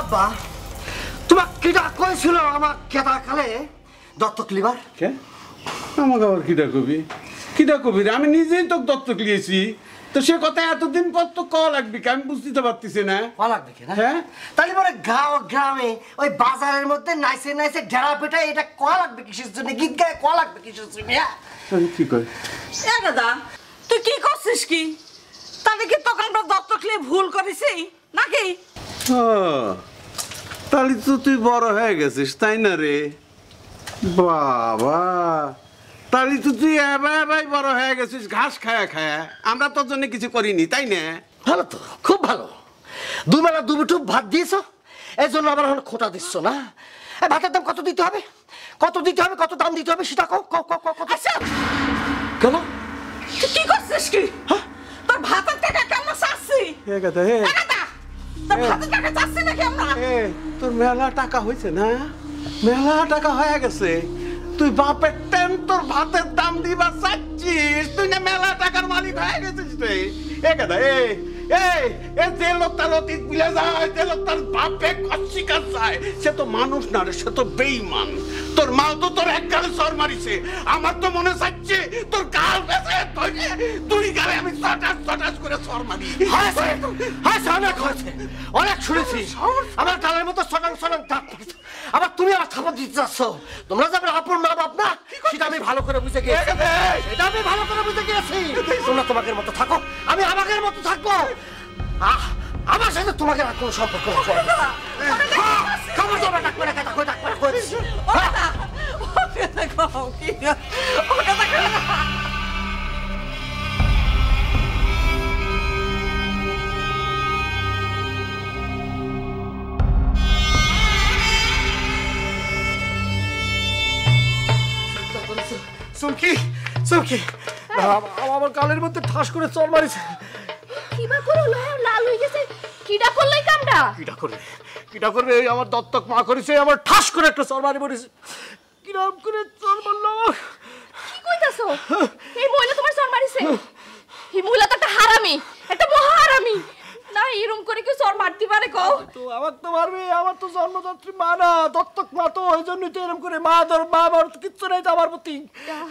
আব্বা তোমার কিটা কইছিল আমার কেটা কালে দত্তক লিবার কে আমাকে আবার কিটা কবি রে? আমি নিজেই তো দত্তক লিয়েছি, তো সে কথা এতদিন পর তো কওয়া লাগবে, আমি বুঝতে পারতেছি না। কওয়া লাগবে কি না? হ্যাঁ তাহলে পরে গাঁও গ্রামে ওই বাজারের মধ্যে নাইসে নাইসে ঢেড়া পেটা এটা কওয়া লাগবে কিসের জন্য? গীত গায়ে কওয়া লাগবে কিসের জন্য? কি কয় দাদা তুই কি করছিস কি? তাহলে কি তোকে আমরা দত্তক লিয়ে ভুল করেছি নাকি? তাহলে তো তুই বড় হয়ে গেছিস তাই না রে বাবা? তাহলে তো তুই এবার বড় হয়ে গেছিস ঘাস খায়া খায়া, আমরা তোর জন্য কিছু করিনি তাই না? ভালো তো, খুব ভালো। দুবেলা দুমুঠো ভাত দিয়েছ, এই জন্য আবার এখন খোটা দিচ্ছ না? ভাতের দাম কত দিতে হবে, কত দিতে হবে, কত দাম দিতে হবে সেটা কও। আচ্ছা কেন তুই কি করছিস কি? তোর ভাতের টাকা কেমন চাচ্ছি? তোর ভাতের টাকা চাচ্ছি নাকি আমরা? তোর মেলা টাকা হয়েছে না, মেলা টাকা হয়ে গেছে। তুই বাপের টেন তোর ভাতের দাম দিবা চাচ্ছিস, তুই না মেলা টাকার মালিক হয়ে গেছিস রে। যে লোক তার অতীত ভুলে যায়, যে লোক তার বাপে অস্বীকার চায়, সে তো মানুষ না রে, সে তো বেঈমান। তোর মা তো তোর এক গালে সর মারিছে, আমার তো মনে চাচ্ছে তোর গাল বেঁচে তুই গালে আমি চটাস করে সর মারি। অনেক শুনেছি, আমার গালের মতো সটাং দাঁত পড়েছে। আবার তুমি আমার থাপড় দিতে যাচ্ছ। তোমরা যাবে আপন মা বাপ না, সেটা আমি ভালো করে বুঝে গিয়েছি, তোমরা তোমাদের মতো থাকো, আমি আমাদের মতো থাকবো। আমার সাথে তোমাকে আর কোনো সম্পর্ক আমার গালের মধ্যে ঠাস করে চল মারিছে। কিবা করো লাল হয়ে গেছে, কিডা করলাই কামড়া? কিডা করবে? আমার দত্তক মা করেছে, আমার ঠাস করে একটা চল মারি পড়েছে। কিরম করে চল মারলো? কি কইতাছো? এই মহিলা তোমার চর মারিছে? এই মহিলা তো একটা হারামি, একটা মহা হারামি না। এরকম করে কেউ চর মারতে পারে? কও তো আমার তো মারবে, আমার তো জন্মদাত্রী মা না, দত্তক মা, তো ওই জন্যই তো এরকম করে মা ধর মা আমার কিচ্ছু নাই তো আমার প্রতি।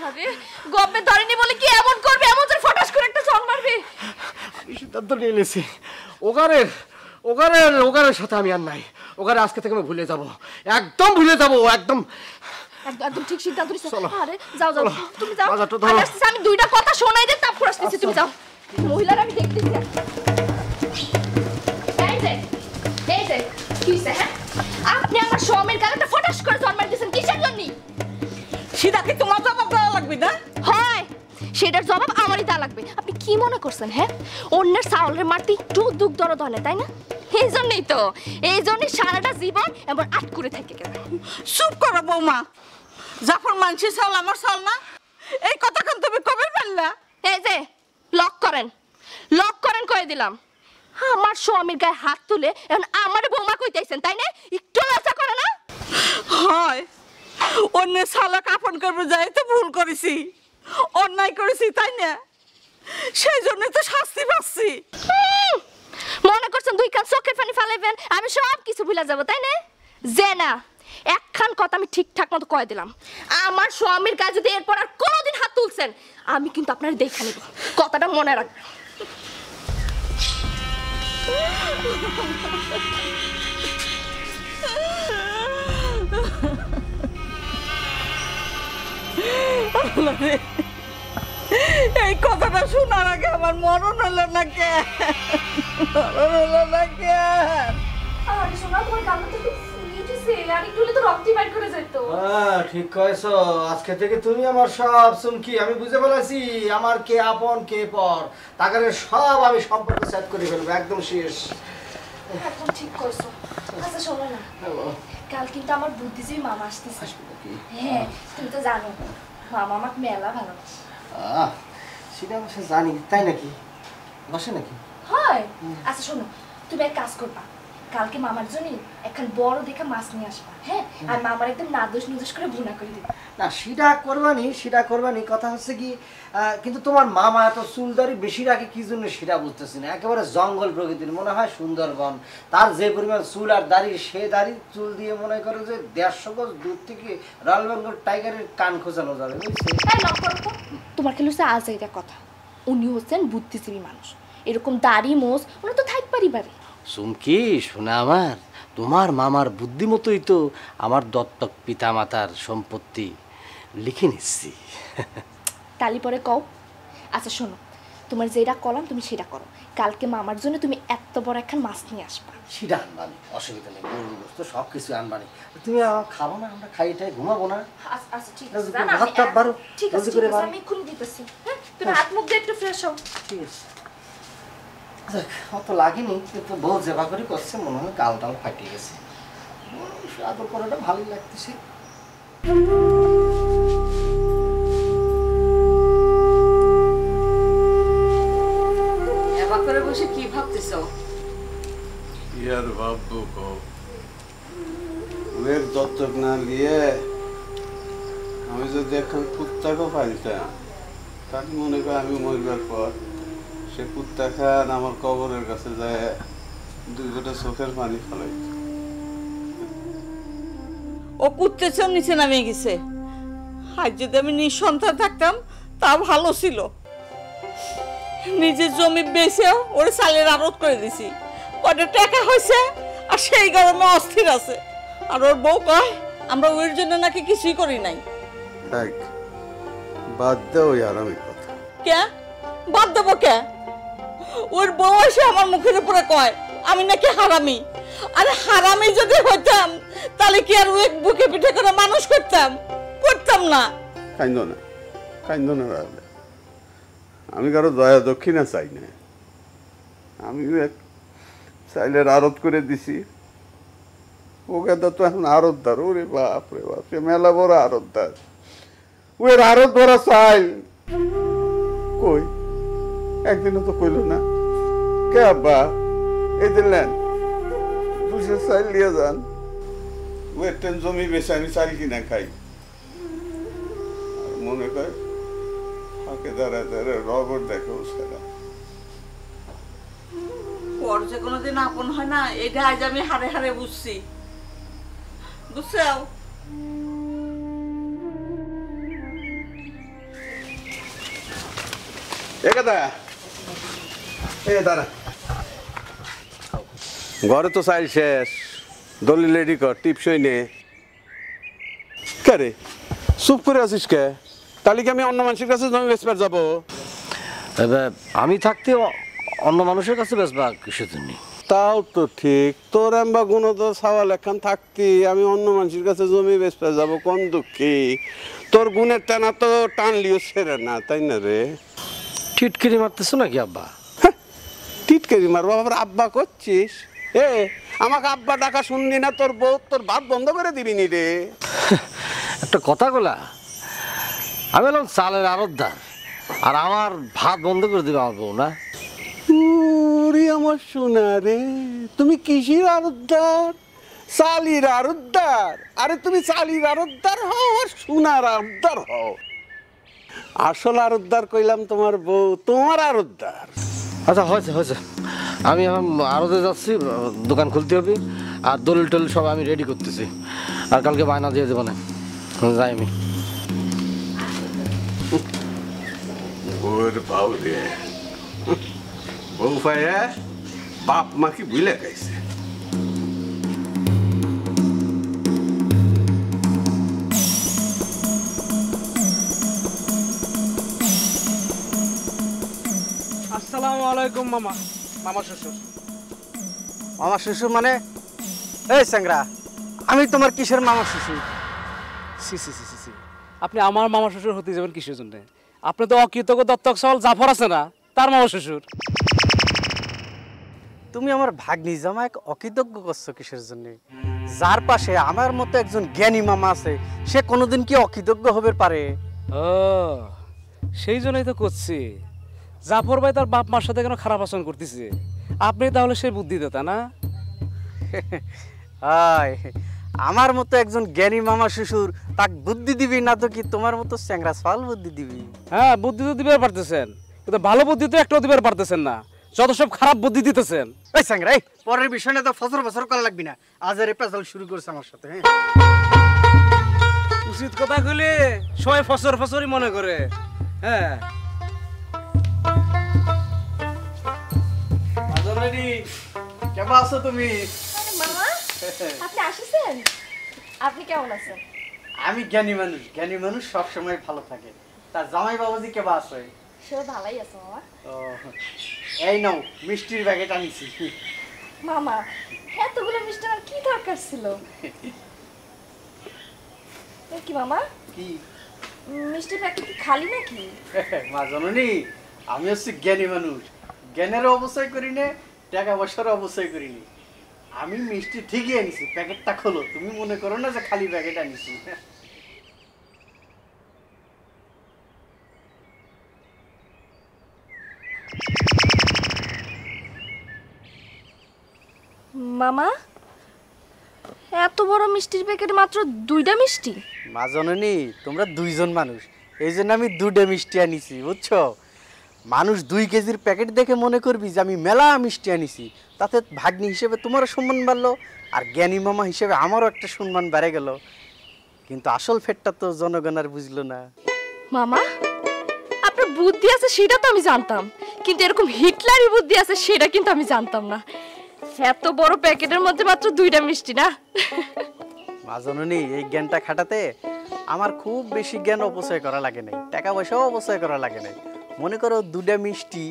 আরে গপ্পে ধরেনি বলে কি এমন করবে, এমন যে ফটাস করে একটা চর মারবে? আমি সিদ্ধান্ত নিয়ে নিয়েছি, ওগারের সাথে আমি আর নাই। ওগারে আজকে থেকে আমি ভুলে যাব, একদম ভুলে যাব, একদম একদম ঠিক সিদ্ধান্ত নিছো। আরে যাও তুমি যাও, আমি দুইটা কথা শোনাই দে, তারপর আসতেছি। তুমি যাও, মহিলারা আমি দেখতেছি। এই যে কি হইছে? হ্যাঁ, আপনি আমার স্বামীর গালে একটা ফটাস করে চর মার দিয়েছেন, কিসের জন্য? সেটা কি তোমার জবাব দেওয়া লাগবে না? হয়, সেটার জবাব আমারই দেওয়া লাগবে। আপনি কি মনে করছেন? হ্যাঁ, অন্যের চাউলের মারতে একটু দুঃখ দরদ হয় না, তাই না? এই জন্যই সারাটা জীবন এমন আটকুরে থেকে গেল। চুপ করো বৌমা, জাফর মানসি চাল আমার চাল না, এই কথাখান তুমি কবে পারলা? এই যে লক করেন কয়ে দিলাম। আমার স্বামীর গায়ে হাত তুলে এখন আমার বৌমা কইতেছেন, তাই না? একটু লজ্জা করে না? হয়, অন্যের শালা কাপন করবো যাই তো ভুল করেছি, অন্যায় করেছি, তাই না? সেই জন্য তো শাস্তি পাচ্ছি। মনে করছেন দুই কান চোখের পানি ফালাইবেন, আমি সব কিছু ভুলে যাবো, তাই না? যে না, একখান কথা আমি ঠিকঠাক মতো কয়ে দিলাম, আমার স্বামীর গায়ে যদি এরপর আর কোনোদিন হাত তুলছেন, আমি কিন্তু আপনার দেখা নেব, কথাটা মনে রাখবেন। এই কথাটা শোনার আগে আমার মরণ হলো না কেন? ঠিক কয়েছো, আজকে থেকে তুমি আমার সব চুমকি। আমি বুঝে বলেছি আমার কে আপন কে পর, তাকে সব আমি সম্পর্ক সেট করে ফেলবো, একদম শেষ। একদম ঠিক কইছো। আচ্ছা শোনো না, কাল কিন্তু আমার বুদ্ধিজীবী মামা আসতেছে। হ্যাঁ, তুমি তো জানো মামা আমাকে মেলা ভালোবাসে। সেটা অবশ্য জানি, তাই নাকি? বসে নাকি? হয়। আচ্ছা শোনো, তুমি এক কাজ করবা, কালকে মামার জন্য এখন বড় দেখে মাছ নিয়ে আসবা, হ্যাঁ? আর মামার একদম নাদোষ নুদোষ করে ভুনা করে দিবা। না সেটা করবানি, কথা হচ্ছে কি কিন্তু তোমার মামা এত চুলদারি বেশি রাখে কি জন্য সেটা বুঝতেছি না। একেবারে জঙ্গল প্রকৃতির, মনে হয় সুন্দরবন। তার যে পরিমাণ চুল আর দাড়ি, সে দাড়ি চুল দিয়ে মনে করো যে 150 গজ দূর থেকে রয়্যাল বেঙ্গল টাইগারের কান খোঁচানো যাবে, বুঝছি? এই লক্ষ্য রাখো, তোমার খেলে হচ্ছে আজ এটা কথা। উনি হচ্ছেন বুদ্ধিজীবী মানুষ, এরকম দাড়ি মোষ উনি তো থাকবারই পারে। চুমকি শোনা আমার, তোমার মামার বুদ্ধিমতোই তো আমার দত্তক পিতা মাতার সম্পত্তি লিখে নিচ্ছি। তালি পরে কও। আচ্ছা শোনো, তোমার যেটা কলাম তুমি সেটা করো। কালকে মামার জন্য তুমি এত বড় একখান মাছ নিয়ে আসবা। সেটা আনবানি, অসুবিধা নেই, গরু গোস্ত সব কিছু আনবানি। তুমি খাবো না? আমরা খাইটাই ঘুমাবো না? আচ্ছা ঠিক আছে, ভাত টাত বারো, ঠিক আছে আমি এক্ষুনি দিতেছি। হ্যাঁ, তুমি হাত মুখ দিয়ে একটু ফ্রেশ হও। ঠিক আছে। অত লাগেনি, কিন্তু বউ জেবা করে করছে, মনে হয় গাল টাল ফাটিয়ে গেছে। আদর করাটা ভালোই লাগতেছে। এবার করে বসে কি ভাবতেছো? ইয়ার ভাববো কো ওর দত্তক না নিয়ে আমি যদি এখন কুত্তাকে পাইতাম, তাহলে মনে কর আমি মরবার পর সে কুত্তা খান আমার কবরের কাছে যায় 2 ফোঁটা চোখের পানি ফেলাইত। ও কুত্তেছেও নিচে নামিয়ে গেছে। আজ যদি আমি নিঃসন্তান থাকতাম তা ভালো ছিল। নিজের জমি বেচে ওর চালের আড়ত করে দিছি, কটা টাকা হয়েছে আর সেই গরমে অস্থির আছে। আর ওর বউ কয় আমরা ওর জন্য নাকি কিছুই করি নাই। থাক, বাদ দাও আর আমি কথা। কে বাদ দেবো কে? ওর বউ এসে আমার মুখের উপরে কয় আমি নাকি হারামি। আরে হারামি যদি হইতাম তাহলে কি আর ওই বুকে পিঠে করে মানুষ করতাম না। কাইন্দ না রাখলে আমি কারো দয়া দক্ষিণা চাই না। আমি চাইলের আড়ত করে দিছি, ওকে তো এখন আড়তদার। ওরে বাপ রে বাপ, সে মেলা বড় আড়তদার। ওর আড়ত ধরা চাইল কই একদিনও তো কইল না। কে আব্বা এই দিলেন 200 চাইল নিয়ে যান, ওর টেন জমি বেশি আমি চাইল কিনা খাই। মনে কর ফাঁকে দাঁড়ায় দাঁড়ায় রগর দেখে সেরা। পর যে কোনোদিন আপন হয় না, এটা আজ আমি হারে হারে বুঝছি। বুঝছো? ঘরে তো চাইল শেষ, দলিল রেডি কর, টিপসই নে। কে রে চুপ করে আছিস কে? তাহলে কি আমি অন্য মানুষের কাছে জমি বেচবার যাবো? আমি থাকতে অন্য মানুষের কাছে বেচবা কিসের জন্য? তাও তো ঠিক, তোর এমবা গুণ তো সওয়াল একখান থাকতি, আমি অন্য মানুষের কাছে জমি বেচতে যাবো কোন দুঃখী? তোর গুণের টানা তো টানলিও সেরে না, তাই না রে? টিটকিরি মারতেছো নাকি আব্বা? টিটকারি মারবো আবার আব্বা করছিস? আমাকে আব্বা ডাকা শুনলি না? তোর বউ তোর ভাত বন্ধ করে দিবি নি রে? একটা কথা বলা, আমি বললাম চালের আড়তদার, আর আমার ভাত বন্ধ করে দিবে আমার বউ না? আমার সোনা রে, তুমি কিসের আড়তদার? চালির আড়তদার? আরে তুমি চালির আড়তদার হও আর সোনার আড়তদার হও। আসল আড়তদার কইলাম তোমার বউ, তোমার আড়তদার। আচ্ছা হয়েছে, আমি এখন আড়তে যাচ্ছি, দোকান খুলতে হবে, আর দলিল টলিল সব আমি রেডি করতেছি, আর কালকে বায়না দিয়ে দেবো না। যাই আমি। বউর বাউ রে, বউ পায়া বাপ মা কি ভুলে গেছে। আসসালামু আলাইকুম মামা শ্বশুর। মামা শ্বশুর মানে? এই স্যাংরা, আমি তোমার কিসের মামা শ্বশুর? সি আপনি আমার মামা শ্বশুর হতে যাবেন কিসের জন্য? আপনি তো অকৃতজ্ঞ দত্তক সওয়াল জাফর আছে না, তার মামা শ্বশুর। তুমি আমার ভাগ্নি জামাই অকৃতজ্ঞ করছো কিসের জন্য? যার পাশে আমার মতো একজন জ্ঞানী মামা আছে, সে কোনোদিন কি অকৃতজ্ঞ হবে পারে? ও সেই জন্যই তো করছি। জাফর ভাই তার বাপ মার সাথে কেন খারাপ আচরণ করতেছে, আপনি তাহলে সেই বুদ্ধি দেতা না? হাই, আমার মতো একজন জ্ঞানী মামা শ্বশুর তাক বুদ্ধি দিবি না তো কি তোমার মতো চ্যাংরা সাল বুদ্ধি দিবি? হ্যাঁ, বুদ্ধি তো দিতে পারতেছেন, কিন্তু ভালো বুদ্ধি তো একটাও দিতে পারতেছেন না, যত সব খারাপ বুদ্ধি দিতেছেন। এই চ্যাংরা, এই পরের বিষয় না তো ফসর ফসর করা লাগবি না। আজ আর পেছাল শুরু করছে আমার সাথে। হ্যাঁ, উচিত কথা কইলে সবাই ফসর ফসরই মনে করে। হ্যাঁ, কেমন আছো তুমি? মামা আপনি আসছেন? আপনি কেমন আছেন? আমি জ্ঞানী মানুষ, জ্ঞানী মানুষ সবসময় ভালো থাকে। তা জামাই বাবাজি কেমন আছে? সে ভালোই আছে মামা। ও, এই নাও মিষ্টির প্যাকেট আনিছি। মামা এতগুলো মিষ্টি আর কি দরকার ছিল? কি মামা, কি মিষ্টির প্যাকেট কি খালি নাকি? মা জননী, আমি হচ্ছি জ্ঞানী মানুষ, জ্ঞানেরও অবশ্যই করি না, টাকা পয়সারও অবশ্যই করি না। আমি মিষ্টি ঠিকই আনিছি, প্যাকেটটা খোলো, তুমি মনে করো না যে খালি প্যাকেট আনিছি। মামা এত বড় মিষ্টির প্যাকেট মাত্র 2টা মিষ্টি? মা জননী, তোমরা দুইজন মানুষ, এই জন্য আমি 2টা মিষ্টি আনিছি, বুঝছো? মানুষ 2 কেজির প্যাকেট দেখে মনে করবি যে আমি মেলা মিষ্টি আনিছি, তাতে ভাগ্নি হিসেবে তোমারও সম্মান বাড়লো, আর জ্ঞানী মামা হিসেবে আমারও একটা সম্মান বেড়ে গেল। কিন্তু আসল ফেটটা তো জনগণ আর বুঝলো না। মামা আপনার বুদ্ধি আছে সেটা তো আমি জানতাম, কিন্তু এরকম হিটলারি বুদ্ধি আছে সেটা কিন্তু আমি জানতাম না। এত বড় প্যাকেটের মধ্যে মাত্র 2টা মিষ্টি না? মা জননী, এই জ্ঞানটা খাটাতে আমার খুব বেশি জ্ঞান অপচয় করা লাগে নাই, টাকা পয়সাও অপচয় করা লাগে নাই। মনে করো 2টা মিষ্টি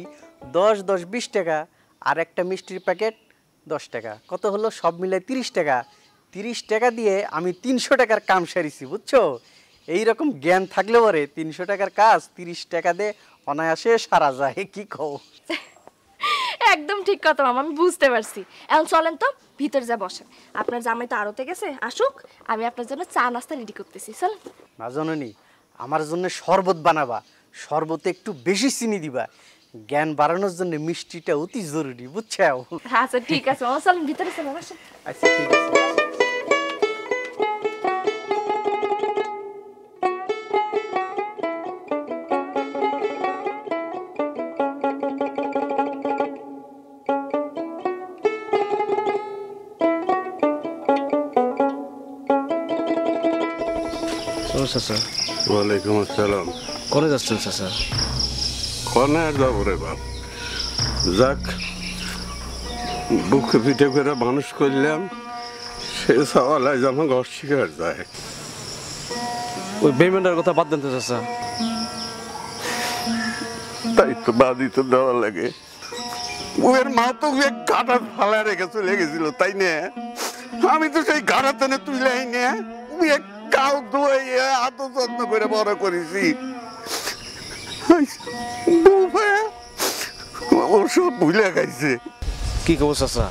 10, 10, 20 টাকা, আর একটা মিষ্টির প্যাকেট 10 টাকা, কত হলো? সব মিলে 30 টাকা। 30 টাকা দিয়ে আমি 300 টাকার কাম সারিছি, বুঝছো? এইরকম জ্ঞান থাকলে পরে 300 টাকার কাজ 30 টাকা দিয়ে অনায়াসে সারা যায়। কি কও? একদম ঠিক কথা মামা, আমি বুঝতে পারছি। এখন চলেন তো ভিতর যা বসেন, আপনার জামাই তো আড়তে গেছে, আসুক, আমি আপনার জন্য চা নাস্তা রেডি করতেছি। চলেন। মা জননী, আমার জন্য শরবত বানাবা, শরবতে একটু বেশি চিনি দিবা। জ্ঞান বাড়ানোর জন্য মিষ্টিটা অতি জরুরি, বুঝছো? আচ্ছা ঠিক আছে মামা, চলেন ভিতরে চলেন, আসেন। আচ্ছা ঠিক আছে। চাচা, ওয়ালাইকুম আসসালাম। কোনে যাচ্ছেন চাচা? কনে আর যাবো রে বাপ, যাক বুকে পিঠে করে মানুষ করলাম, সে সওয়ালায় আমাকে অস্বীকার যায়। ওই বেইমানটার কথা বাদ দেন তো চাচা। তাই তো বাদই তো দেওয়া লাগে। ওর মা তো গাড়া ফালা রেখে চলে গেছিল, তাই না? আমি তো সেই গাড়া টেনে তুলাই নে গাও ধুয়ে এত যত্ন করে বড় করেছি, ওসব ভুলে গেছে। কি খবর চাচা?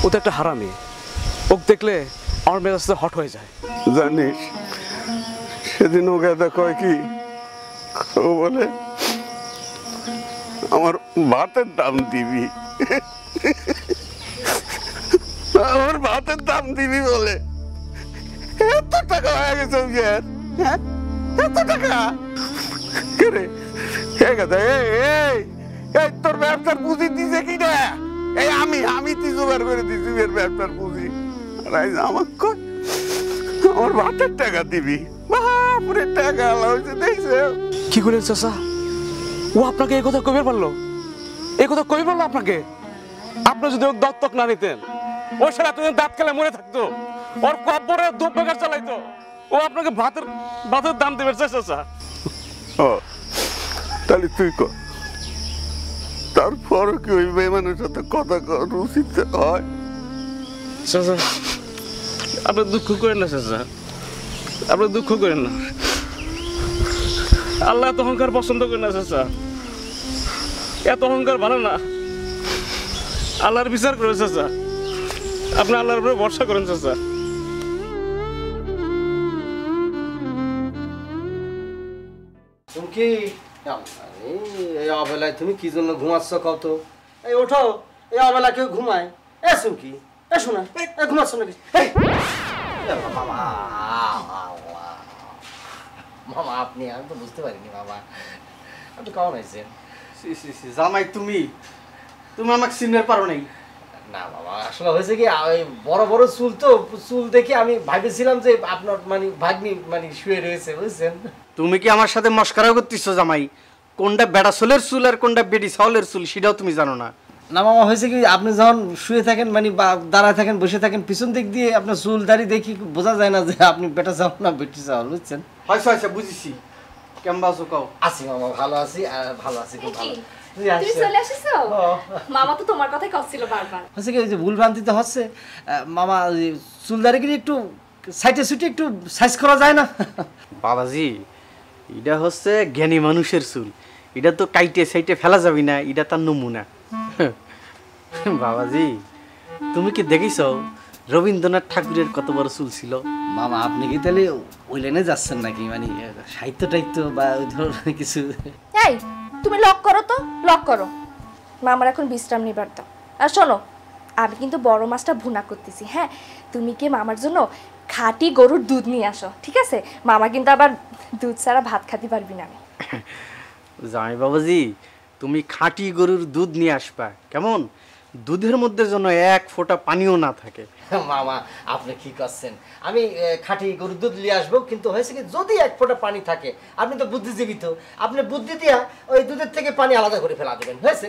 ও তো একটা হারামি, ওকে দেখলে আমার মেজাজটা হট হয়ে যায়। জানিস সেদিন ওকে কয় কি, ও বলে আমার ভাতের দাম দিবি, আমার ভাতের দাম দিবি বলে। এত টাকা হয়ে গেছে ওর, হ্যাঁ এত টাকা কে রে? এই তোর ব্যবসার পুঁজি দিছে কি না? এই আমি তুই জোগাড় করে দিছি এর ব্যবসার পুঁজি। আমার কই আমার ভাতের টাকা দিবি? বাপরে টাকা হয়েছে দেখছে। কি করেন চাচা? ও আপনাকে এই কথা কইবার পারলো? এই কথা কই পারলো আপনাকে? আপনি যদি ওর দত্তক না নিতেন, ওই সারা এতদিন দাঁত খেলে মরে থাকতো, ওর কব্বরে ধূপ বেকার চালাইতো, ও আপনাকে ভাতের দাম দেবে চাচা। ও তাহলে তুই কর, তারপর কি ওই বেমানের সাথে কথা কর উচিত হয়? চাচা আপনি দুঃখ করেন না চাচা, আপনি দুঃখ করেন না। আল্লাহ এত অহংকার পছন্দ করেন না চাচা, এত অহংকার ভালো না। আল্লাহর বিচার করে চাচা, আপনি আল্লাহর উপরে ভরসা করেন চাচা। তুমি কি এই অবেলায় তুমি কি জন্য ঘুমাচ্ছ কত? এই ওঠো, এই অবেলা কেউ ঘুমায়? এ সুমকি শোনা ঘুমাচ্ছ নাকি? মামা মামা আপনি, আমি তো বুঝতে পারিনি মামা, আপনি কেমন হয়েছেন? জামাই তুমি আমাকে চিনতে পারো নাই? না বাবা, আসলে হয়েছে কি, ওই বড় বড় চুল তো, চুল দেখে আমি ভাবেছিলাম যে আপনার মানে ভাগ্নি মানে শুয়ে রয়েছে, বুঝছেন? তুমি কি আমার সাথে মস্করা করতেছো জামাই? কোনটা বেড়া সোলের চুল আর কোনটা বেডি সাউলের চুল সেটাও তুমি জানো না? না মামা, হয়েছে কি, আপনি যখন শুয়ে থাকেন মানে দাঁড়ায় থাকেন, বসে থাকেন, পিছন দিক দিয়ে আপনার চুল দাড়ি দেখি বোঝা যায় না যে আপনি বেটা চাও না বেটি চাও, বুঝছেন? আচ্ছা বুঝেছি। কেমন আছো কও? আছি মামা, ভালো আছি, ভালো আছি, খুব ভালো। তুমি চলে আসিছো? মামা তো তোমার কথাই কইছিল বারবার। হচ্ছে কি, ওই যে ভুল ভ্রান্তিতে হচ্ছে মামা, চুল দাড়ি গিয়ে একটু সাইটে সুইটে একটু সাইজ করা যায় না? বাবাজি, এটা হচ্ছে জ্ঞানী মানুষের চুল, এটা তো কাইটে সাইটে ফেলা যাবে না, এটা তার নমুনা। বাবাজি, তুমি কি দেখিস রবীন্দ্রনাথ ঠাকুরের কত বড় চুল ছিল? মামা আপনি কি তাহলে ওই লাইনে যাচ্ছেন নাকি, মানে সাহিত্য টাইত্য বা ওই ধরনের কিছু? এই তুমি লক করো তো, লক করো। মামার এখন বিশ্রাম নিবার দাও। আর শোনো, আমি কিন্তু বড় মাছটা ভুনা করতেছি, হ্যাঁ? তুমি কি মামার জন্য খাঁটি গরুর দুধ নিয়ে আসো, ঠিক আছে? মামা কিন্তু আবার দুধ ছাড়া ভাত খেতে পারবি না। আমি জামাই বাবাজি, তুমি খাঁটি গরুর দুধ নিয়ে আসবা, কেমন? দুধের মধ্যে যেন এক ফোঁটা পানিও না থাকে। মামা আপনি কি করছেন, আমি খাঁটি গরুর দুধ নিয়ে আসবো, কিন্তু হয়েছে কি, যদি এক ফোঁটা পানি থাকে, আপনি তো বুদ্ধিজীবী, তো আপনি বুদ্ধি দিয়া ওই দুধের থেকে পানি আলাদা করে ফেলা দেবেন, হয়েছে?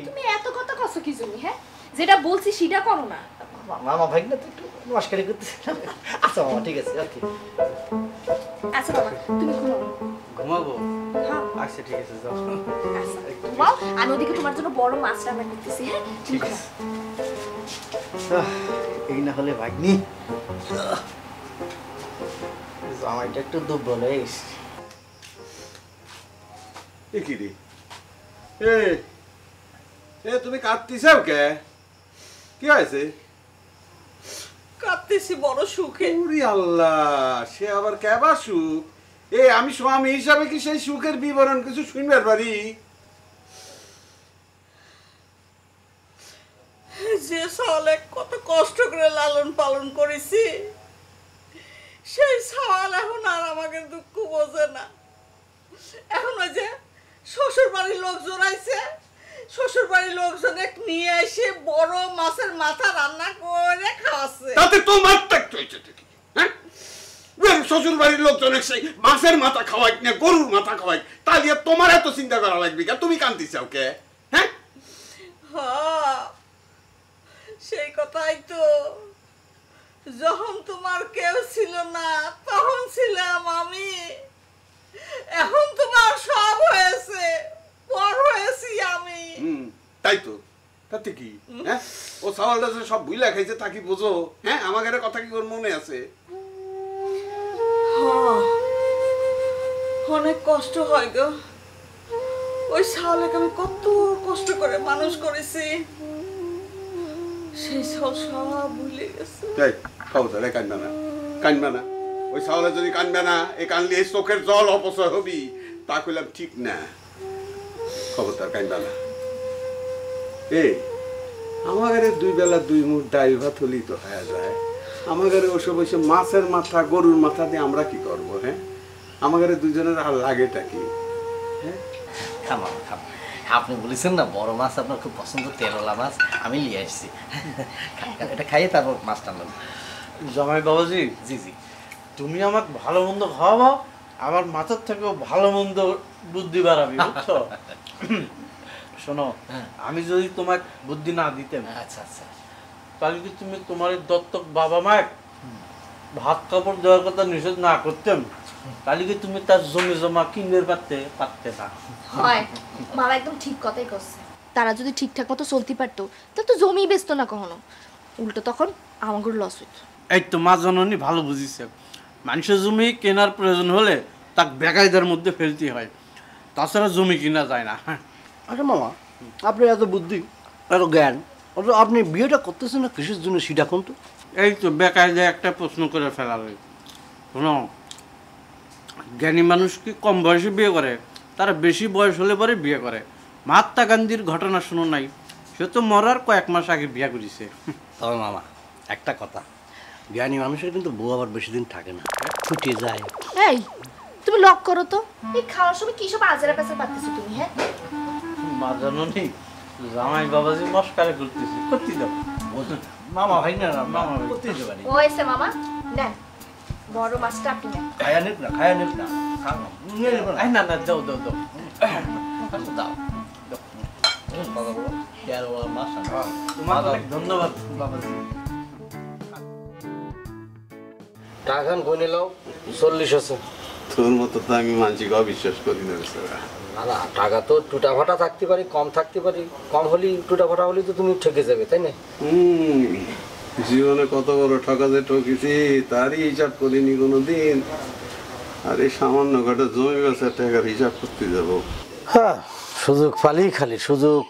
তুমি এত কথা কছো কি জন্য, হ্যাঁ? যেটা বলছি সেটা করো না। মামা ভাই না তো একটু মস্কারি করতেছিলাম। আচ্ছা মামা, ঠিক আছে, ওকে। আচ্ছা বাবা, তুমি ঘুমাও। ঘুমাবো? হ্যাঁ আচ্ছা ঠিক আছে, যাও। আচ্ছা ঘুমাও, আমি ওদিকে তোমার জন্য বড় মাছ রান্না করতেছি, হ্যাঁ? ঠিক আছে। এই না হলে ভাগ্নি, জামাইটা একটু দুর্বল হয়ে গেছে। কি রে তুমি কাঁদতেছো কে? কি হয়েছে? কাঁদতেছি বড় সুখে। ওরে আল্লাহ, সে আবার কেবা সুখ? আমি স্বামী হিসাবে কি সেই সুখের বিবরণ কিছু শুনবার পারি? যে সাওয়ালে কত কষ্ট করে লালন পালন করেছি, সেই সাওয়াল এখন আর আমাকে দুঃখ বোঝে না। এখন ওই যে শ্বশুর বাড়ির লোকজন আইছে, শ্বশুর বাড়ির লোকজনে নিয়ে এসে বড় মাছের মাথা রান্না করে খাওয়াচ্ছে। তাতে তোমার থাকতে হয়েছে কি? হ্যাঁ, শ্বশুর বাড়ির লোকজন এসে মাছের মাথা খাওয়াই না গরুর মাথা খাওয়াই, তাহলে তোমার এত চিন্তা করা লাগবে কে? তুমি কান্দিছাও কে? হ্যাঁ, সেই কথাই তো, যখন তোমার কেউ ছিল না তখন ছিলাম আমি, এখন তোমার সব হয়েছে, পর হয়েছি আমি। তাই তো, তাতে কি? হ্যাঁ, ও সাওয়ালটা যে সব ভুইলা খাইছে তা কি বোঝো? হ্যাঁ, আমাদের কথা কি ওর মনে আছে? অনেক কষ্ট হয় গো, ওই সাওয়ালকে আমি কত কষ্ট করে মানুষ করেছি, সেই সব ভুলে গেছে। খবরদার কানবে না, কানবে না। ওই সাওয়ালে যদি কানবে না, এই কানলে এই চোখের জল অপচয় হবি, তা কইলাম ঠিক না। খবরদার কানবে না। আমাদের দুই বেলা দুই মুঠ ডাল ভাত হলেই তো হয়ে যায়। আমাদের ওসব ওইসব মাছের মাথা গরুর মাথা দিয়ে আমরা কি করব? হ্যাঁ, আমাদের দুজনের আর লাগেটা কি? হ্যাঁ, আপনি বলেছেন না বড় মাছ আপনার খুব পছন্দ, তেলওয়ালা মাছ, আমি নিয়ে আসছি, এটা খাইয়ে তারপর মাছ টানলাম। জামাই বাবাজি, জি জি, তুমি আমাকে ভালো মন্দ খাওয়াবো, আমার মাথার থেকেও ভালো মন্দ বুদ্ধি বাড়াবি, বুঝছো? শোনো, আমি যদি তোমাকে বুদ্ধি না দিতাম, আচ্ছা আচ্ছা, তাহলে কি তুমি তোমার দত্তক বাবা মায়ের ভাত কাপড় দেওয়ার কথা নিষেধ না করতাম, তাহলে কি তুমি তার জমি জমা কিনবে পারতে না? হয়, মামা একদম ঠিক কথাই করছে। তারা যদি ঠিকঠাক মতো চলতে পারতো তাহলে তো জমি বেচতো না কখনো, উল্টো তখন আমাদের লস হইতো। এই তো মা জননী ভালো বুঝিছে, মানুষের জমি কেনার প্রয়োজন হলে তাকে বেকায়দার মধ্যে ফেলতে হয়, তাছাড়া জমি কিনা যায় না। আচ্ছা মামা, আপনার এত বুদ্ধি, এত জ্ঞান, আপনি বিয়েটা করতেছেন না কিসের জন্য সেটা কোন তো? এই তো বেকায়দায় একটা প্রশ্ন করে ফেলালে। শোনো, জ্ঞানী মানুষ কি কম বয়সে বিয়ে করে? তারা বেশি বয়স হলে পরে বিয়ে করে। মহাত্মা গান্ধীর ঘটনা শুনো নাই? সে তো মরার কয়েক মাস আগে বিয়া করেছে। তবে মামা একটা কথা, জ্ঞানী মানুষের কিন্তু বউ আবার বেশি দিন থাকে না, ছুটিয়ে যায়। এই তুমি লক করো তো, এই খাওয়ার সময় কি সব আজেরা পেছাল পাচ্ছিস তুমি? হ্যাঁ মা জানো নি জামাই বাবাজি মস্কারে করতেছে, করতে দাও। মামা ভাই না মামা ভাই। করতে দিতে পারি। ও এসে মামা নেন, বড় মাছটা আপনি নেন। খায়া নেব না, খায়া নেব না, খাও না, নিয়ে নেব না। আই না না, দাও দাও দাও। দাও বাবা বলো কেন মাছ তোমার অনেক ধন্যবাদ বাবাজি। টাকা গুনে নাও, 40 আছে। তোর মতো তো আমি মানসিক অবিশ্বাস করি না বেচারা। না টাকা তো টুটা ফাটা থাকতে পারি, কম থাকতে পারি, কম হলেই টুটা ফাটা হলেই তো তুমি ঠকে যাবে, তাই না? জীবনে কত বড় ঠকাতে ঠকেছি তারই হিসাব করিনি কোনোদিন। আর এই সামান্য ঘটা জমি বেচার টাকার হিসাব করতে যাবো? হ্যাঁ, সুযোগ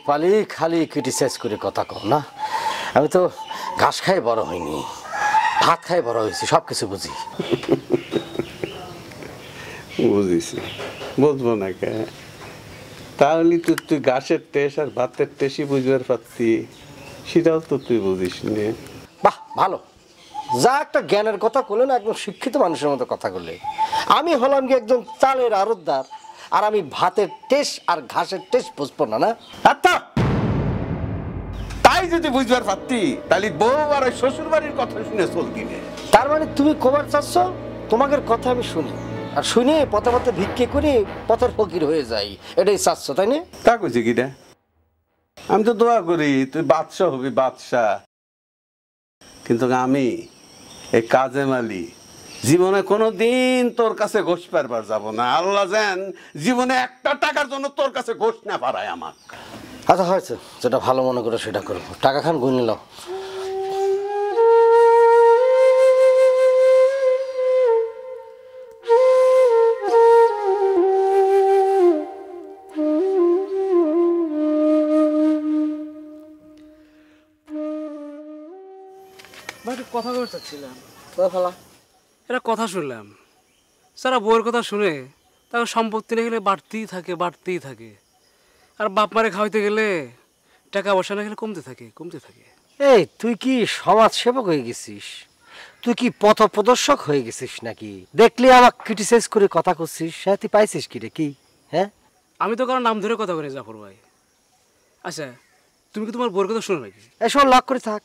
পালি খালি ক্রিটিসাইজ করে কথা কও না। আমি তো ঘাস খাই বড় হইনি, ভাত খাই বড় হয়েছি, সব কিছু বুঝি। বুঝেছি, বুঝবো না কে? তাহলে তো তুই ঘাসের টেস্ট আর ভাতের টেস্টই বুঝবার পারতি, সেটাও তো তুই বুঝিস নে। বাহ ভালো, যা একটা জ্ঞানের কথা বলে না, একদম শিক্ষিত মানুষের মতো কথা বললে। আমি হলাম কি একজন চালের আড়তদার, আর আমি ভাতের টেস্ট আর ঘাসের টেস্ট বুঝবো না? না আচ্ছা, তাই যদি বুঝবার পারতি তাহলে বউ আর শ্বশুর বাড়ির কথা শুনে চলতি নে। তার মানে তুমি কবার চাচ্ছ তোমাদের কথা আমি শুনি, আর শুনে পথে পথে ভিক্ষে করে পথের ফকির হয়ে যাই, এটাই চাচ্ছ, তাই না? তা কইছে কিটা? আমি তো দোয়া করি তুই বাদশা হবি, বাদশা। কিন্তু আমি এই কাজে মালি জীবনে কোনোদিন তোর কাছে ঘোষ পারবার যাব না। আল্লাহ জান জীবনে একটা টাকার জন্য তোর কাছে ঘোষ না পারায় আমাক। আচ্ছা হয়েছে, যেটা ভালো মনে করো সেটা করবো। টাকা খান গুনে নাও। কথা বলতে চাচ্ছিলাম, ফেলা এটা কথা শুনলাম সারা বউয়ের কথা শুনে তাকে সম্পত্তি না গেলে বাড়তেই থাকে, আর বাপ মারে খাওয়াইতে গেলে টাকা পয়সা না গেলে কমতে থাকে। এই তুই কি সমাজ সেবক হয়ে গেছিস? তুই কি পথ প্রদর্শক হয়ে গেছিস নাকি? দেখলি আমাকে ক্রিটিসাইজ করে কথা করছিস, হ্যাঁ তুই পাইছিস কি রে? কি হ্যাঁ, আমি তো কারো নাম ধরে কথা বলি জাফর ভাই। আচ্ছা তুমি কি তোমার বউয়ের কথা শুনো নাকি? এসব লক করে থাক।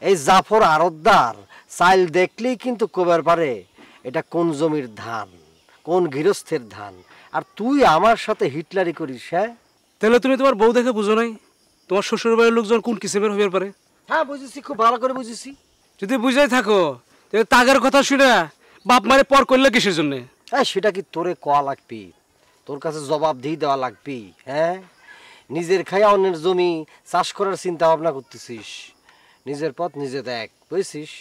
এই জাফর আড়তদার চাইল দেখলেই কিন্তু কবার পারে এটা কোন জমির ধান, কোন গৃহস্থের ধান। আর তুই আমার সাথে হিটলারি করিস? হ্যাঁ তাহলে তুমি তোমার বউ দেখে বুঝো নাই তোমার শ্বশুর বাড়ির লোকজন কোন কিসেমের হইবার পারে? হ্যাঁ বুঝেছি, খুব ভালো করে বুঝেছি। যদি বুঝাই থাকো তাহলে তাগের কথা শুনে বাপ মারে পর করলে কিসের জন্য? হ্যাঁ সেটা কি তোরে কোয়া লাগবি? তোর কাছে জবাব দিয়ে দেওয়া লাগবি? হ্যাঁ, নিজের খায়া অন্যের জমি চাষ করার চিন্তা ভাবনা করতেছিস, নিজের পথ নিজে দেখ, বুঝছিস?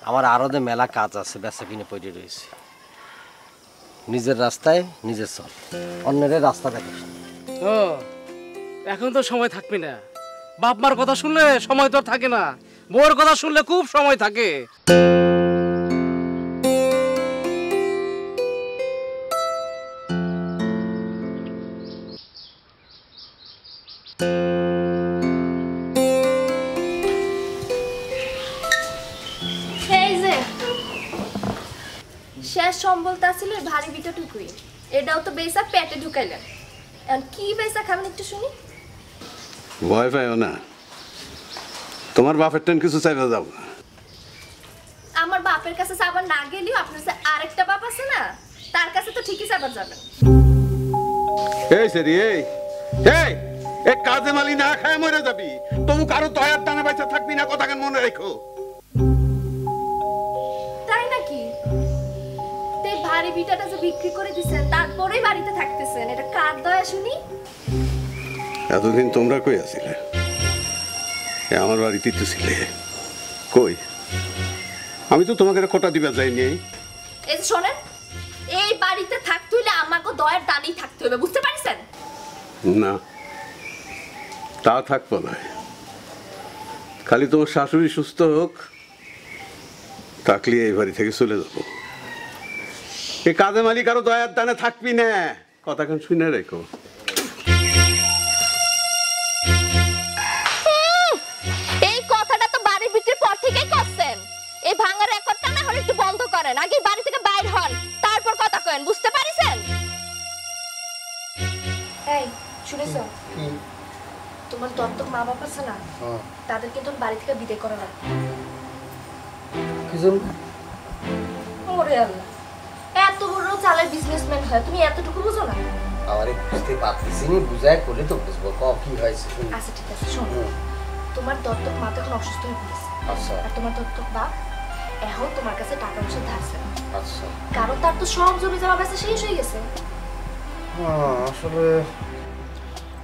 আমার আরো মেলা কাজ আছে, বেচা কিনে পড়ে রয়েছে। নিজের রাস্তায় নিজে চল, অন্যের রাস্তা দেখিস। ও এখন তো সময় থাকবি না, বাপ মার কথা শুনলে সময় তো আর থাকে না, বউর কথা শুনলে খুব সময় থাকে। এই যে শেষ সম্বলটা ছিল ভারী বিটাটুকুই, এটাও তো বেসা পেটে ঢুকাইলেন। এখন কি বেসা খাবেন একটু শুনি। ভয় পাইও না, তোমার বাপের টেন কিছু চাইবা যাও না। আমার বাপের কাছে চাবার না গেলেও আপনার কাছে আরেকটা বাপ আছে না, তার কাছে তো ঠিকই চাবার যাবেন। এই সেরি এই এই কাজে মালি না খায় মরে যাবি, তুমি কারো দয়ার টানে বাইচা থাকবি না, কথা কেন মনে রেখো। তাই নাকি? তে ভারী বিটাটা যে বিক্রি করে দিছেন তারপরেই বাড়িতে থাকতেছেন, এটা কার দয়া শুনি? এতদিন তোমরা কই আছিলে? আমার বাড়িতে তো ছিলে কই? আমি তো তোমাকে কোটা দিবা যাইনি। এই যে শোনেন, এই বাড়িতে থাকতে হইলে আমাকে দয়ার টানেই থাকতে হবে, বুঝতে পারছেন? না তা থাকবো না, খালি তোমার শাশুড়ি সুস্থ হোক, থাকলে এই বাড়ি থেকে চলে যাবো। এই কাজে মালিক আরো দয়ার দানে থাকবি না, কথা কেন শুনে রেখো। করেন, আগে বাড়ি থেকে বাইর হন, তারপর কথা কয়েন, বুঝতে পারিছেন? এই শুনেছো, তোমার দত্তক মা বাবা আছে না, তাদেরকে তোর বাড়ি থেকে বিদায় করা লাগবে। কি জন্য? ওরে আল্লাহ, এত বড় চালের বিজনেসম্যান হয়, তুমি এতটুকু বুঝো না? আমারে বুঝতে পারতেছি না, বুঝায় করলে তো বুঝবো কি হয়েছে। আচ্ছা ঠিক আছে, শোনো, তোমার দত্তক মা তো এখন অসুস্থ হয়ে পড়েছে। আচ্ছা। আর তোমার দত্তক বাপ এখন তোমার কাছে টাকা পয়সা ধারছে না। আচ্ছা। কারণ তার তো সব জমি জমা বেচা শেষ হয়ে গেছে। আসলে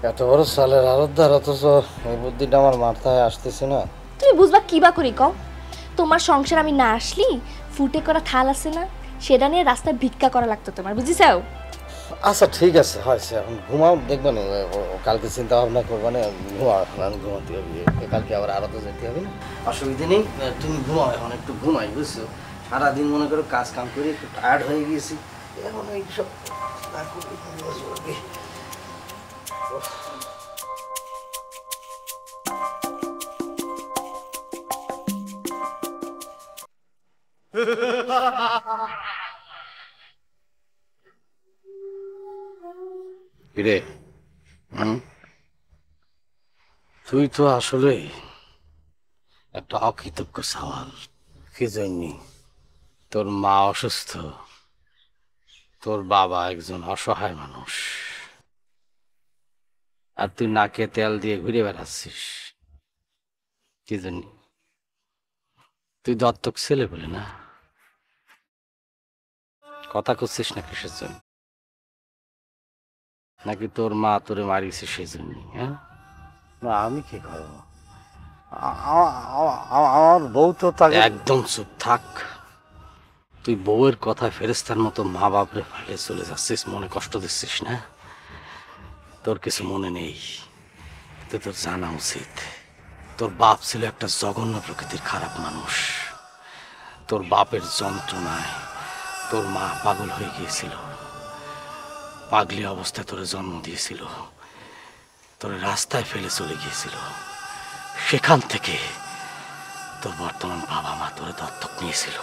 এত বড় সালের আরতদার, অথচ এই বুদ্ধিটা আমার মাথায় আসতেছে না। তুমি বুঝবা কি বা করি কও? তোমার সংসার আমি না আসলি ফুটে করা থাল আছে না, সেটা নিয়ে রাস্তায় ভিক্ষা করা লাগতো তোমার, বুঝিছাও? আচ্ছা ঠিক আছে, হয়েছে, এখন ঘুমাও, দেখবে না কালকে চিন্তা ভাবনা করবে না, ঘুমাও, এখন ঘুমাতে হবে, কালকে আবার আরো তো যেতে হবে না, অসুবিধা নেই, তুমি ঘুমাও, এখন একটু ঘুমাই, বুঝছো? সারাদিন মনে করো কাজ কাম করে একটু টায়ার্ড হয়ে গিয়েছি, এখন এইসব না করলে চলবে। কিরে, তুই তো আসলে একটা অকৃতজ্ঞ সওয়াল। কি জন্য? তোর মা অসুস্থ, তোর বাবা একজন অসহায় মানুষ, আর তুই নাকে তেল দিয়ে ঘুরে বেড়াচ্ছিস। কি জন্য? তুই দত্তক ছেলে বলে না? কথা করছিস না কিসের জন্য? নাকি তোর মা তোরে মারিছে সেই জন্য? হ্যাঁ, না আমি কি করবো, আমার বউ তো তাকে। একদম চুপ থাক, তুই বউয়ের কথা ফেরেস্তার মতো মা বাপরে ফালে চলে যাচ্ছিস, মনে কষ্ট দিচ্ছিস না? তোর কিছু মনে নেই, তো তোর জানা উচিত তোর বাপ ছিল একটা জঘন্য প্রকৃতির খারাপ মানুষ। তোর বাপের যন্ত্রণায় তোর মা পাগল হয়ে গিয়েছিল, পাগলি অবস্থায় তোরে জন্ম দিয়েছিল, তোর রাস্তায় ফেলে চলে গিয়েছিল। সেখান থেকে তোর বর্তমান বাবা মা তোরে দত্তক নিয়েছিল,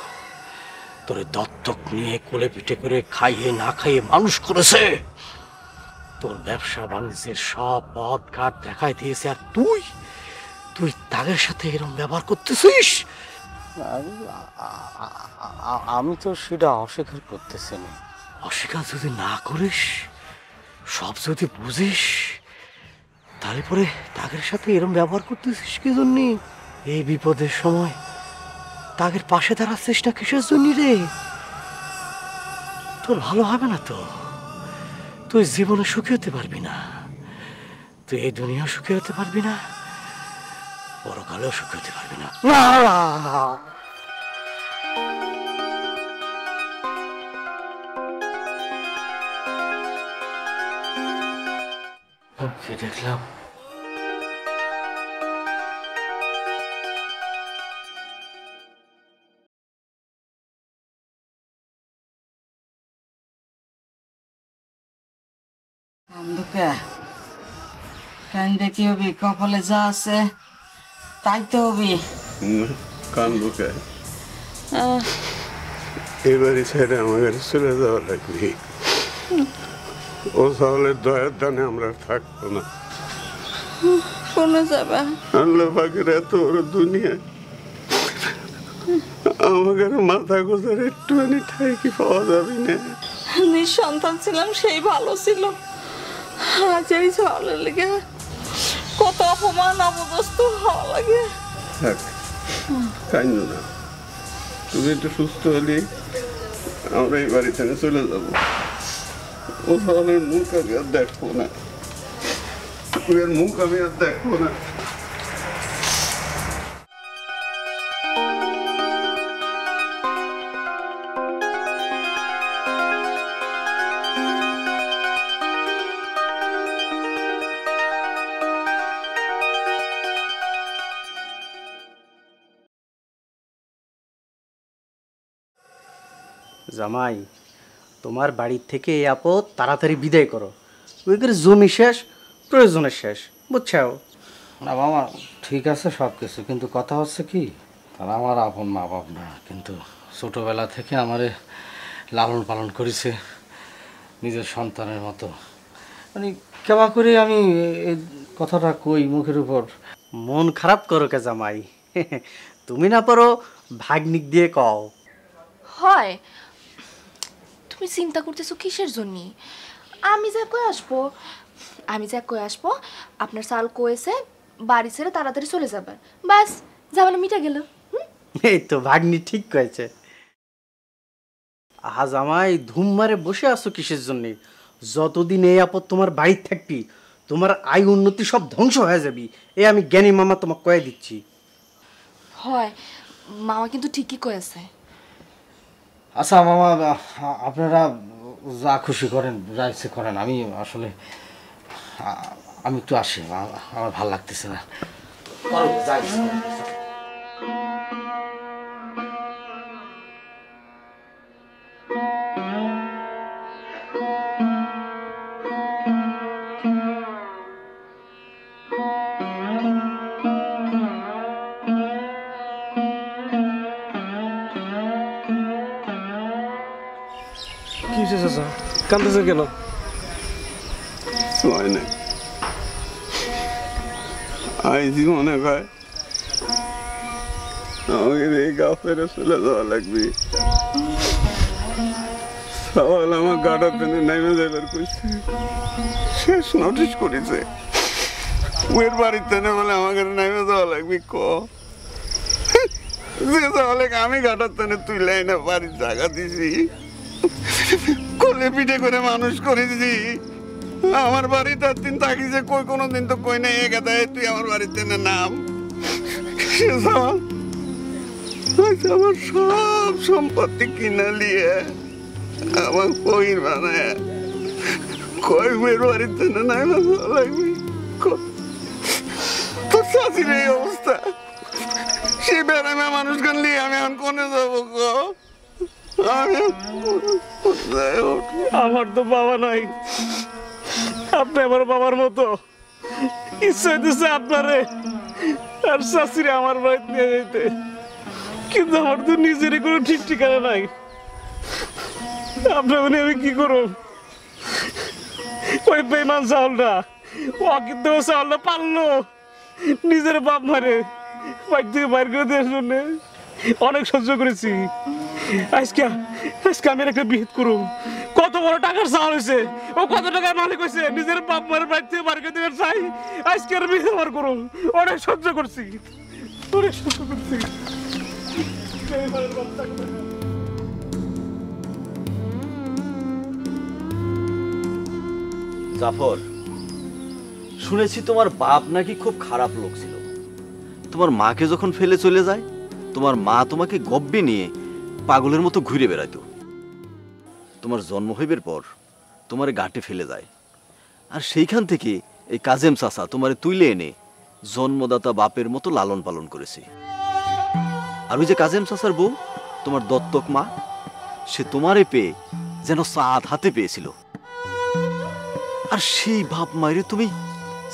তোরে দত্তক নিয়ে কোলে পিঠে করে খাইয়ে না খাইয়ে মানুষ করেছে, তোর ব্যবসা বাণিজ্যের সব পথ ঘাট দেখাই দিয়েছে, আর তুই তুই তাদের সাথে এরকম ব্যবহার করতেছিস। আমি তো সেটা অস্বীকার করতেছি না। অস্বীকার যদি না করিস, সব যদি বুঝিস, তাহলে পরে তাদের সাথে এরকম ব্যবহার করতেছিস কি জন্য? এই বিপদের সময় তাদের পাশে দাঁড়াচ্ছিস না কিসের জন্য রে? তোর ভালো হবে না তো, তুই জীবনে সুখী হতে পারবি না, তুই এই দুনিয়া সুখী হতে পারবি না, পরকালেও সুখী হতে পারবি না। দেখলাম কান্দে কি হবি? কপালে যা আছে তাই তো হবি। কান্দবো কে? এবারে ছেড়ে আমাদের চলে যাওয়া লাগবে। ও সাহলের দয়ার দানে আমরা থাকবো না। কোনে যাবে? আল্লাহ পাকের এত বড় দুনিয়া, আমাদের মাথা গোজার একটুখানি ঠাই কি পাওয়া যাবে না? নিঃসন্তান ছিলাম সেই ভালো ছিল, আজ এই ঝড়ের লেগে কত অপমান অপদস্থ হওয়া লাগে। থাক, কাইন্দ না, তুমি একটু সুস্থ হলে আমরা এই বাড়ি থেকে চলে যাবো। ও সাহলের মুখ আমি আর দেখবো না, ওর মুখ আমি আর দেখবো না। জামাই, তোমার বাড়ির থেকে এই আপদ তাড়াতাড়ি বিদায় করো, ওই করে জমি শেষ, প্রয়োজনের শেষ, বুঝছাও? না মামা, ঠিক আছে সব কিছু, কিন্তু কথা হচ্ছে কি, তারা আমার আপন মা বাপ না, কিন্তু ছোটবেলা থেকে আমারে লালন পালন করেছে নিজের সন্তানের মতো। মানে কেমন করে আমি এই কথাটা কই মুখের উপর? মন খারাপ করো কে জামাই? তুমি না পারো ভাগ্নিক দিয়ে কও। হয় তুমি চিন্তা করতেছো কিসের জন্য? আমি যা কই আসবো আপনার সাল কয়েছে বাড়ি ছেড়ে তাড়াতাড়ি চলে যাবেন, বাস ঝামেলা মিটে গেল। এই তো ভাগ্নি ঠিক কয়েছে। আহা জামাই, ধুম মারে বসে আছো কিসের জন্যে? যতদিন এই আপদ তোমার বাড়ি থাকবি তোমার আয় উন্নতি সব ধ্বংস হয়ে যাবি, এ আমি জ্ঞানী মামা তোমাকে কয়ে দিচ্ছি। হয় মামা কিন্তু ঠিকই কয়েছে। আচ্ছা মামা, আপনারা যা খুশি করেন, যা ইচ্ছে করেন। আমি আসলে আমি একটু আসি, আমার ভালো লাগতেছে না। যা ইচ্ছে করেন। কি হয়েছে চাচা, কাঁদতেছেন কেন? হয় না, আইজি মনে হয় আমাকে এই গা ফেরে চলে যাওয়া লাগবে। সবাই আমার গাড়া পেনে নাইমে যাবার কইছে, শেষ নোটিশ করেছে ওর বাড়িতে বলে আমাকে নাইমে যাওয়া লাগবে। যে যাওয়া আমি গাটার তেনে তুই লাইনে বাড়ির জায়গা দিছি, কোলে পিঠে করে মানুষ করেছি। আমার বাড়িটা দিন থাকি যে কই কোনোদিন তো কই নাই একা দেয় তুই আমার বাড়িতে নাম। আমার সব সম্পত্তি কিনা নিয়ে আমার কইর বানায় কই মেয়ের বাড়িতে নাই লাগবে। তোর চাষির এই অবস্থা, সেই বেড়ামে মানুষ গান নিয়ে আমি এখন কোনে যাবো? আমার তো বাবা নাই, আপনি আমার বাবার মতো। ইচ্ছা হইতেছে আপনারে আর শাশুড়ি আমার বাড়িতে নিয়ে যেতে, কিন্তু আমার তো নিজেরই কোনো ঠিক ঠিকানা নাই। আপনার আমি কি করব? ওই বেমান চাউলটা ও কিন্তু চাউলটা পারলো নিজের বাপ মারে বাড়ি থেকে বাইর করে দেওয়ার জন্য অনেক সহ্য করেছি। আজকে আমি একটা বিহিত করুম, কত বড় টাকার চাল হয়েছে, ও কত টাকার মালিক হয়েছে, নিজের বাপ মারে বাড়ি থেকে বাইর করে দেওয়ার চাই। আজকে আর বিহিত আমার করুম, অনেক সহ্য করছি, অনেক সহ্য করছি। জাফর, শুনেছি তোমার বাপ নাকি খুব খারাপ লোক ছিল। তোমার মাকে যখন ফেলে চলে যায়, তোমার মা তোমাকে গব্বে নিয়ে পাগলের মতো ঘুরে বেড়াইতো। তোমার জন্ম হইবার পর তোমারে ঘাটে ফেলে যায়, আর সেইখান থেকে এই কাজেম চাচা তোমারে তুইলে এনে জন্মদাতা বাপের মতো লালন পালন করেছে। আর ওই যে কাজেম চাচার বউ, তোমার দত্তক মা, সে তোমারে পেয়ে যেন চাঁদ হাতে পেয়েছিল। আর সেই বাপ মায়ের তুমি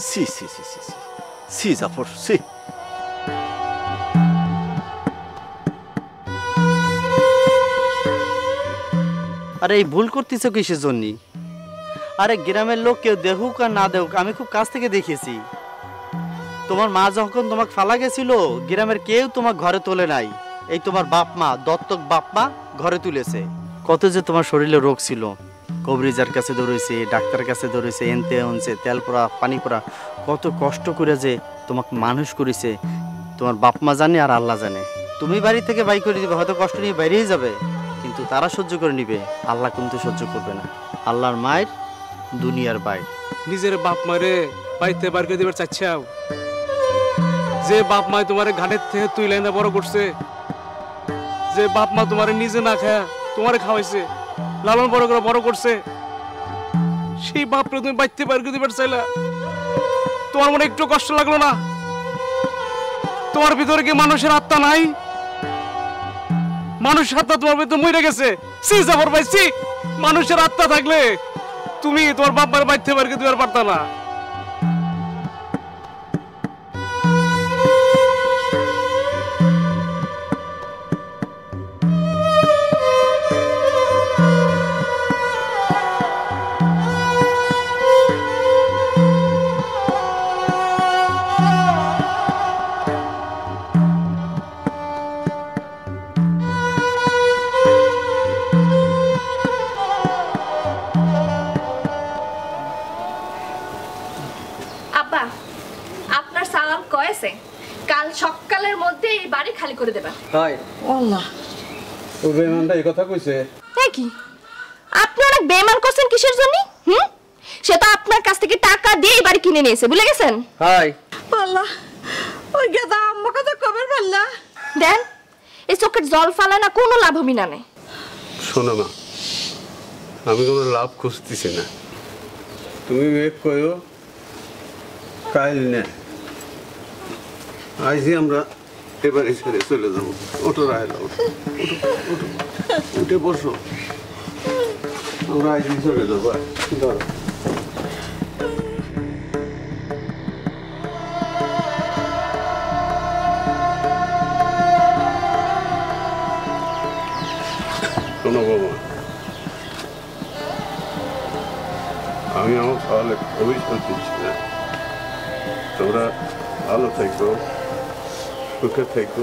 সি সি সি সি সি জাফর সি। আরে এই ভুল করতেছ কিসের জন্য? আরে গ্রামের লোক কেউ দেখুক আর না দেখুক, আমি খুব কাছ থেকে দেখেছি। তোমার মা যখন তোমাকে ফালা গেছিল, গ্রামের কেউ তোমার ঘরে তোলে নাই। এই তোমার বাপ মা, দত্তক বাপ মা ঘরে তুলেছে। কত যে তোমার শরীরে রোগ ছিল, কবরিজার কাছে দৌড়েছে, ডাক্তার কাছে দৌড়েছে, এনতে অনছে, তেল পোড়া পানি পোড়া, কত কষ্ট করে যে তোমাকে মানুষ করেছে তোমার বাপ মা জানে আর আল্লাহ জানে। তুমি বাড়ি থেকে বাই করে দিবে, হয়তো কষ্ট নিয়ে বাইরেই যাবে, কিন্তু তারা সহ্য করে নিবে, আল্লাহ কিন্তু সহ্য করবে না। আল্লাহর মায়ের দুনিয়ার বাইর। নিজের বাপ মারে বাড়িতে বার করে দিবার চাচ্ছাও? যে বাপ মা তোমার ঘাটের থেকে তুই লাইনে বড় করছে, যে বাপ মা তোমার নিজে না খায় তোমারে খাওয়াইছে, লালন বড় করে বড় করছে, সেই বাপরে তুমি বাড়িতে বার করে দিবার চাইলা? তোমার মনে একটু কষ্ট লাগলো না? তোমার ভিতরে কি মানুষের আত্মা নাই? মানুষের আত্মা তোমার ভিতরে মরে গেছে। সি জাফর ভাই সি, মানুষের আত্মা থাকলে তুমি তোমার বাপ মার বাড়িতে বার করে দিবার পারতা না। হয় আল্লাহ ও বেমানটা এই কথা কইছে তাই কি আপনি অনেক বেমান করছেন কিসের জন্য সে তো আপনার কাছ থেকে টাকা দিয়ে এই বাড়ি কিনে নিয়েছে ভুলে গেছেন হয় আল্লাহ ওই গেদা আম্মাকে তো কবে বললা দেন এই চোখের জল ফালা না কোনো লাভ হবি না শোনো মা আমি কোনো লাভ খুঁজতেছি না তুমি এক কয়ো কাইল নে আইজি আমরা এবারে ছেড়ে চলে যাবো ওটো রায়লা উঠে বসো আমরা আইজি চলে যাবো ধরো শোনো বাবা আমি আমার তাহলে ভবিষ্যৎ দিচ্ছি না তোমরা ভালো থেকো সুখে থেকো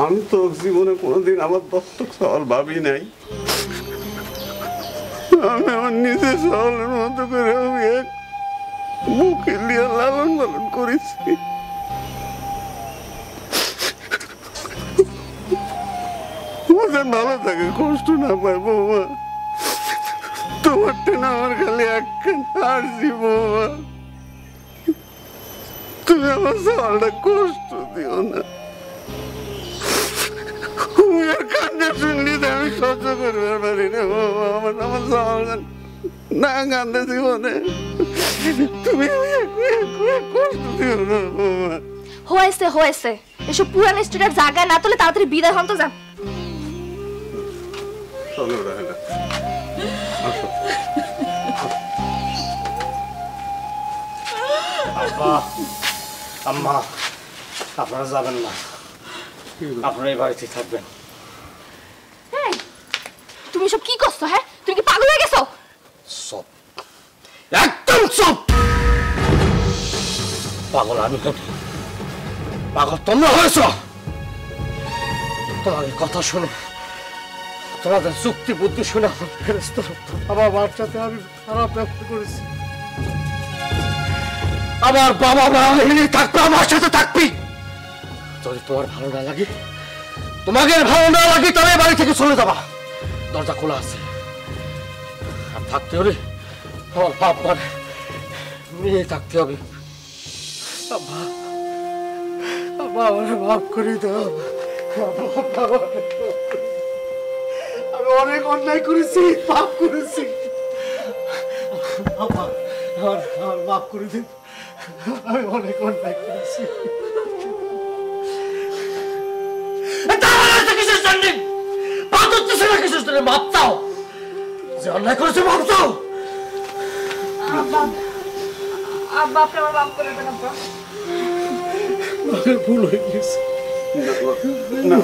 আমি তো জীবনে কোনোদিন আমার দত্তক সওয়াল ভাবি নাই আমি আমার নিজের সওয়ালের মতো করে আমি এক বুকে নিয়ে লালন পালন করেছি ওদের ভালো থাকে কষ্ট না পায় বৌমা তোমার টেনে আমার খালি একখান হারছি বৌমা তুমি আমার সওয়ালটা কষ্ট দিও না আর কান্না শুনলি আমি সহ্য করতে পারি না বৌমা আমার সওয়ালটা না কান্দে জীবনে তুমি কষ্ট দিও না বৌমা হয়েছে এসব পুরান স্টুডেন্ট জায়গায় না তোলে তাড়াতাড়ি বিদায় হন তো যান চলো রায়লা আসো আব্বা আম্মা আপনারা যাবেন না আপনারা এই বাড়িতে থাকবেন এই তুমি সব কি করছো হ্যাঁ তুমি কি পাগল হয়ে গেছো সব একদম চুপ পাগল আমি পাগল তোমরা হয়েছ তোমাদের কথা শুনে তোমাদের যুক্তি বুদ্ধি শুনে আমার বাবার সাথে আমি খারাপ ব্যবহার করেছি আমার বাবা মা এনে থাকবে আমার সাথে থাকবি যদি তোমার ভালো না লাগে তোমাকে ভালো না লাগে তাহলে বাড়ি থেকে চলে যাবা দরজা খোলা আছে আর থাকতে হলে আমার বাপ মানে নিয়ে থাকতে হবে আব্বা আব্বা আমাকে মাফ করে দাও আমি অনেক অন্যায় করেছি পাপ করেছি আব্বা আমার মাফ করে দিন আমি অনেক অন্যায় করেছি মাপ চাও যে অন্যায় করেছে মাপ চাও আব্বা আপনি আমার মাফ করে দেন আব্বা ভুল হয়ে গেছে না